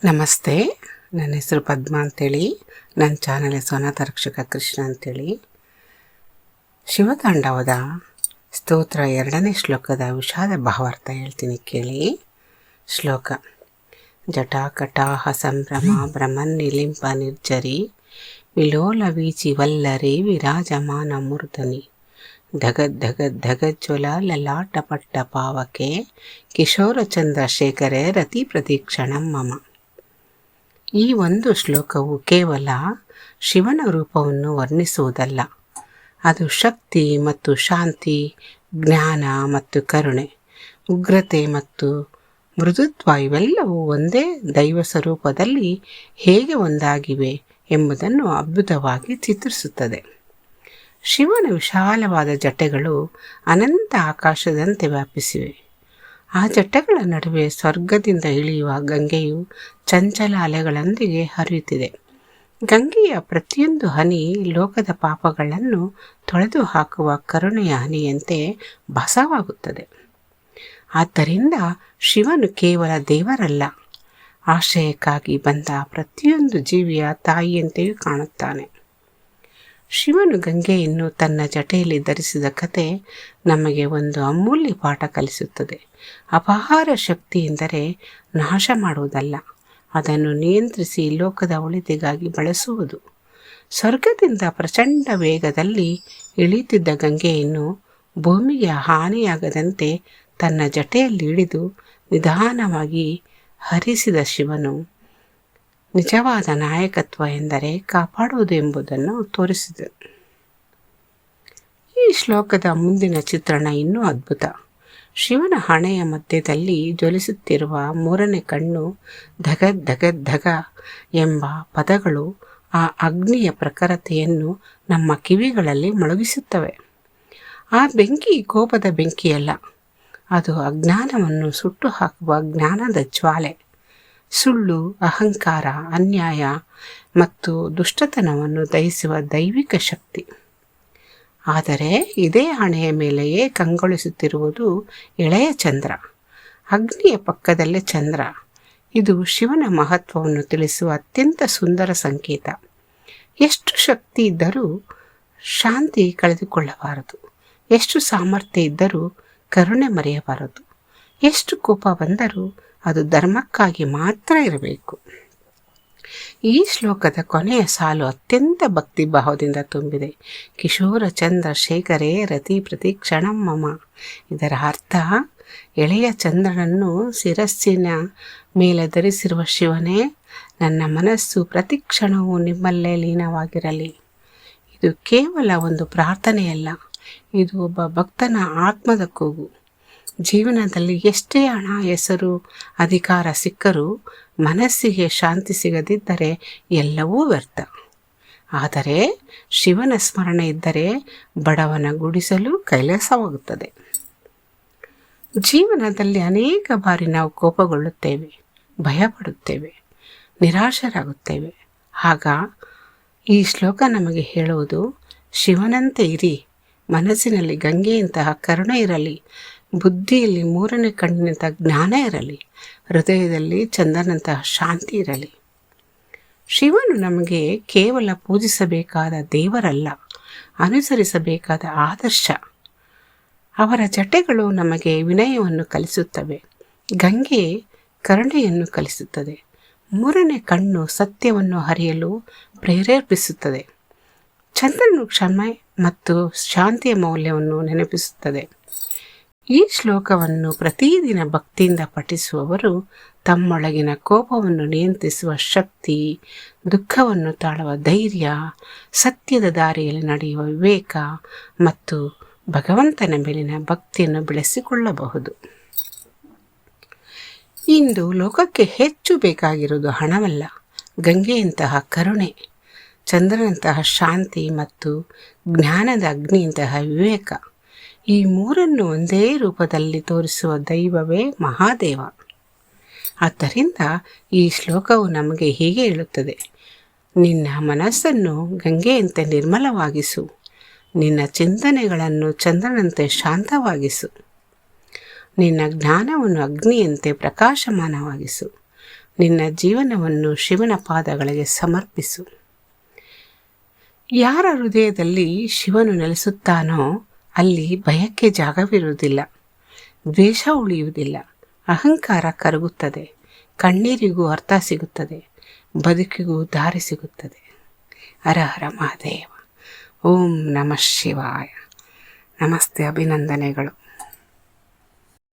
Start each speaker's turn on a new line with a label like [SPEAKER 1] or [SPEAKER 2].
[SPEAKER 1] ನಮಸ್ತೆ. ನನ್ನ ಹೆಸರು ಪದ್ಮ ಅಂತೇಳಿ. ನನ್ನ ಚಾನಲ್ ಸೋನಾಥ ರಕ್ಷಕ ಕೃಷ್ಣ ಅಂತೇಳಿ. ಶಿವತಾಂಡವದ ಸ್ತೋತ್ರ 2ನೇ ಶ್ಲೋಕದ ವಿಷಾದ ಭಾವಾರ್ಥ ಹೇಳ್ತೀನಿ ಕೇಳಿ. ಶ್ಲೋಕ: ಜಟಾಕಟಾಹ ಸಂಭ್ರಮ ಭ್ರಮನ್ನಿಲಿಂಪ ನಿರ್ಜರಿ ವಿಲೋಲ ವೀಚಿ ವಲ್ಲರಿ ವಿರಾಜಮಾನ ಮೂರ್ಧನಿ ಧಗಜ್ವಲ ಲಲಾಟ ಪಟ್ಟ ಪಾವಕೆ ಕಿಶೋರ ಚಂದ್ರಶೇಖರೇ ರತಿ ಪ್ರತೀಕ್ಷಣಂ ಮಮ. ಈ ಒಂದು ಶ್ಲೋಕವು ಕೇವಲ ಶಿವನ ರೂಪವನ್ನು ವರ್ಣಿಸುವುದಲ್ಲ, ಅದು ಶಕ್ತಿ ಮತ್ತು ಶಾಂತಿ, ಜ್ಞಾನ ಮತ್ತು ಕರುಣೆ, ಉಗ್ರತೆ ಮತ್ತು ಮೃದುತ್ವ ಇವೆಲ್ಲವೂ ಒಂದೇ ದೈವ ಸ್ವರೂಪದಲ್ಲಿ ಹೇಗೆ ಒಂದಾಗಿವೆ ಎಂಬುದನ್ನು ಅದ್ಭುತವಾಗಿ ಚಿತ್ರಿಸುತ್ತದೆ. ಶಿವನ ವಿಶಾಲವಾದ ಜಟೆಗಳು ಅನಂತ ಆಕಾಶದಂತೆ ವ್ಯಾಪಿಸಿವೆ. ಆ ಜಟಗಳ ನಡುವೆ ಸ್ವರ್ಗದಿಂದ ಇಳಿಯುವ ಗಂಗೆಯು ಚಂಚಲ ಅಲೆಗಳೊಂದಿಗೆ ಹರಿಯುತ್ತಿದೆ. ಗಂಗೆಯ ಪ್ರತಿಯೊಂದು ಹನಿ ಲೋಕದ ಪಾಪಗಳನ್ನು ತೊಳೆದು ಹಾಕುವ ಕರುಣೆಯ ಹನಿಯಂತೆ ಭಾಸವಾಗುತ್ತದೆ. ಆದ್ದರಿಂದ ಶಿವನು ಕೇವಲ ದೇವರಲ್ಲ, ಆಶ್ರಯಕ್ಕಾಗಿ ಬಂದ ಪ್ರತಿಯೊಂದು ಜೀವಿಯ ತಾಯಿಯಂತೆಯೂ ಕಾಣುತ್ತಾನೆ. ಶಿವನು ಗಂಗೆಯನ್ನು ತನ್ನ ಜಟೆಯಲ್ಲಿ ಧರಿಸಿದ ಕತೆ ನಮಗೆ ಒಂದು ಅಮೂಲ್ಯ ಪಾಠ ಕಲಿಸುತ್ತದೆ. ಅಪಾರ ಶಕ್ತಿ ಎಂದರೆ ನಾಶ ಮಾಡುವುದಲ್ಲ, ಅದನ್ನು ನಿಯಂತ್ರಿಸಿ ಲೋಕದ ಒಳಿತಿಗಾಗಿ ಬಳಸುವುದು. ಸ್ವರ್ಗದಿಂದ ಪ್ರಚಂಡ ವೇಗದಲ್ಲಿ ಇಳಿಯುತ್ತಿದ್ದ ಗಂಗೆಯನ್ನು ಭೂಮಿಗೆ ಹಾನಿಯಾಗದಂತೆ ತನ್ನ ಜಟೆಯಲ್ಲಿ ಹಿಡಿದು ನಿಧಾನವಾಗಿ ಹರಿಸಿದ ಶಿವನು ನಿಜವಾದ ನಾಯಕತ್ವ ಎಂದರೆ ಕಾಪಾಡುವುದು ಎಂಬುದನ್ನು ತೋರಿಸಿದರು. ಈ ಶ್ಲೋಕದ ಮುಂದಿನ ಚಿತ್ರಣ ಇನ್ನೂ ಅದ್ಭುತ. ಶಿವನ ಹಣೆಯ ಮಧ್ಯದಲ್ಲಿ ಜ್ವಲಿಸುತ್ತಿರುವ 3ನೇ ಕಣ್ಣು ಧಗ ಎಂಬ ಪದಗಳು ಆ ಅಗ್ನಿಯ ಪ್ರಖರತೆಯನ್ನು ನಮ್ಮ ಕಿವಿಗಳಲ್ಲಿ ಮೊಳಗಿಸುತ್ತವೆ. ಆ ಬೆಂಕಿ ಕೋಪದ ಬೆಂಕಿಯಲ್ಲ, ಅದು ಅಜ್ಞಾನವನ್ನು ಸುಟ್ಟು ಹಾಕುವ ಜ್ಞಾನದ ಜ್ವಾಲೆ. ಸುಳ್ಳು, ಅಹಂಕಾರ, ಅನ್ಯಾಯ ಮತ್ತು ದುಷ್ಟತನವನ್ನು ದಹಿಸುವ ದೈವಿಕ ಶಕ್ತಿ. ಆದರೆ ಇದೇ ಹಣೆಯ ಮೇಲೆಯೇ ಕಂಗೊಳಿಸುತ್ತಿರುವುದು ಎಳೆಯ ಚಂದ್ರ, ಅಗ್ನಿಯ ಪಕ್ಕದಲ್ಲೇ ಚಂದ್ರ. ಇದು ಶಿವನ ಮಹತ್ವವನ್ನು ತಿಳಿಸುವ ಅತ್ಯಂತ ಸುಂದರ ಸಂಕೇತ. ಎಷ್ಟು ಶಕ್ತಿ ಇದ್ದರೂ ಶಾಂತಿ ಕಳೆದುಕೊಳ್ಳಬಾರದು, ಎಷ್ಟು ಸಾಮರ್ಥ್ಯ ಇದ್ದರೂ ಕರುಣೆ ಮರೆಯಬಾರದು, ಎಷ್ಟು ಕೋಪ ಬಂದರೂ ಅದು ಧರ್ಮಕ್ಕಾಗಿ ಮಾತ್ರ ಇರಬೇಕು. ಈ ಶ್ಲೋಕದ ಕೊನೆಯ ಸಾಲು ಅತ್ಯಂತ ಭಕ್ತಿ ಭಾವದಿಂದ ತುಂಬಿದೆ. ಕಿಶೋರ ಚಂದ್ರಶೇಖರೇ ರತಿ ಪ್ರತೀಕ್ಷಣಂ ಮಮ. ಇದರ ಅರ್ಥ, ಎಳೆಯ ಚಂದ್ರನನ್ನು ಶಿರಸ್ಸಿನ ಮೇಲೆ ಧರಿಸಿರುವ ಶಿವನೇ, ನನ್ನ ಮನಸ್ಸು ಪ್ರತಿಕ್ಷಣವೂ ನಿಮ್ಮಲ್ಲೇ ಲೀನವಾಗಿರಲಿ. ಇದು ಕೇವಲ ಒಂದು ಪ್ರಾರ್ಥನೆಯಲ್ಲ, ಇದು ಒಬ್ಬ ಭಕ್ತನ ಆತ್ಮದ ಕೂಗು. ಜೀವನದಲ್ಲಿ ಎಷ್ಟೇ ಹಣ, ಹೆಸರು, ಅಧಿಕಾರ ಸಿಕ್ಕರೂ ಮನಸ್ಸಿಗೆ ಶಾಂತಿ ಸಿಗದಿದ್ದರೆ ಎಲ್ಲವೂ ವ್ಯರ್ಥ. ಆದರೆ ಶಿವನ ಸ್ಮರಣೆ ಇದ್ದರೆ ಬಡವನ ಗುಡಿಸಲು ಕೈಲಾಸವಾಗುತ್ತದೆ. ಜೀವನದಲ್ಲಿ ಅನೇಕ ಬಾರಿ ನಾವು ಕೋಪಗೊಳ್ಳುತ್ತೇವೆ, ಭಯಪಡುತ್ತೇವೆ, ನಿರಾಶರಾಗುತ್ತೇವೆ. ಆಗ ಈ ಶ್ಲೋಕ ನಮಗೆ ಹೇಳುವುದು, ಶಿವನಂತೆ ಇರಿ, ಮನಸ್ಸಿನಲ್ಲಿ ಗಂಗೆಯಂತಹ ಕರುಣೆ ಇರಲಿ, ಬುದ್ಧಿಯಲ್ಲಿ 3ನೇ ಕಣ್ಣಿನಂಥ ಜ್ಞಾನ ಇರಲಿ, ಹೃದಯದಲ್ಲಿ ಚಂದ್ರನಂತಹ ಶಾಂತಿ ಇರಲಿ. ಶಿವನು ನಮಗೆ ಕೇವಲ ಪೂಜಿಸಬೇಕಾದ ದೇವರಲ್ಲ, ಅನುಸರಿಸಬೇಕಾದ ಆದರ್ಶ. ಅವರ ಜಟೆಗಳು ನಮಗೆ ವಿನಯವನ್ನು ಕಲಿಸುತ್ತವೆ, ಗಂಗೆ ಕರುಣೆಯನ್ನು ಕಲಿಸುತ್ತದೆ, 3ನೇ ಕಣ್ಣು ಸತ್ಯವನ್ನು ಹರಿಯಲು ಪ್ರೇರೇಪಿಸುತ್ತದೆ, ಚಂದ್ರನು ಕ್ಷಮೆ ಮತ್ತು ಶಾಂತಿಯ ಮೌಲ್ಯವನ್ನು ನೆನಪಿಸುತ್ತದೆ. ಈ ಶ್ಲೋಕವನ್ನು ಪ್ರತಿದಿನ ಭಕ್ತಿಯಿಂದ ಪಠಿಸುವವರು ತಮ್ಮೊಳಗಿನ ಕೋಪವನ್ನು ನಿಯಂತ್ರಿಸುವ ಶಕ್ತಿ, ದುಃಖವನ್ನು ತಾಳುವ ಧೈರ್ಯ, ಸತ್ಯದ ದಾರಿಯಲ್ಲಿ ನಡೆಯುವ ವಿವೇಕ ಮತ್ತು ಭಗವಂತನ ಮೇಲಿನ ಭಕ್ತಿಯನ್ನು ಬೆಳೆಸಿಕೊಳ್ಳಬಹುದು. ಇಂದು ಲೋಕಕ್ಕೆ ಹೆಚ್ಚು ಬೇಕಾಗಿರುವುದು ಹಣವಲ್ಲ, ಗಂಗೆಯಂತಹ ಕರುಣೆ, ಚಂದ್ರನಂತಹ ಶಾಂತಿ ಮತ್ತು ಜ್ಞಾನದ ಅಗ್ನಿಯಂತಹ ವಿವೇಕ. ಈ 3ನ್ನು ಒಂದೇ ರೂಪದಲ್ಲಿ ತೋರಿಸುವ ದೈವವೇ ಮಹಾದೇವ. ಆದ್ದರಿಂದ ಈ ಶ್ಲೋಕವು ನಮಗೆ ಹೀಗೆ ಹೇಳುತ್ತದೆ: ನಿನ್ನ ಮನಸ್ಸನ್ನು ಗಂಗೆಯಂತೆ ನಿರ್ಮಲವಾಗಿಸು, ನಿನ್ನ ಚಿಂತನೆಗಳನ್ನು ಚಂದ್ರನಂತೆ ಶಾಂತವಾಗಿಸು, ನಿನ್ನ ಜ್ಞಾನವನ್ನು ಅಗ್ನಿಯಂತೆ ಪ್ರಕಾಶಮಾನವಾಗಿಸು, ನಿನ್ನ ಜೀವನವನ್ನು ಶಿವನ ಪಾದಗಳಿಗೆ ಸಮರ್ಪಿಸು. ಯಾರ ಹೃದಯದಲ್ಲಿ ಶಿವನು ನೆಲೆಸುತ್ತಾನೋ ಅಲ್ಲಿ ಭಯಕ್ಕೆ ಜಾಗವಿರುವುದಿಲ್ಲ, ದ್ವೇಷ ಉಳಿಯುವುದಿಲ್ಲ, ಅಹಂಕಾರ ಕರಗುತ್ತದೆ, ಕಣ್ಣೀರಿಗೂ ಅರ್ಥ ಸಿಗುತ್ತದೆ, ಬದುಕಿಗೂ ದಾರಿ ಸಿಗುತ್ತದೆ. ಹರ ಹರ ಮಹಾದೇವ. ಓಂ ನಮಃ ಶಿವಾಯ. ನಮಸ್ತೆ, ಅಭಿನಂದನೆಗಳು.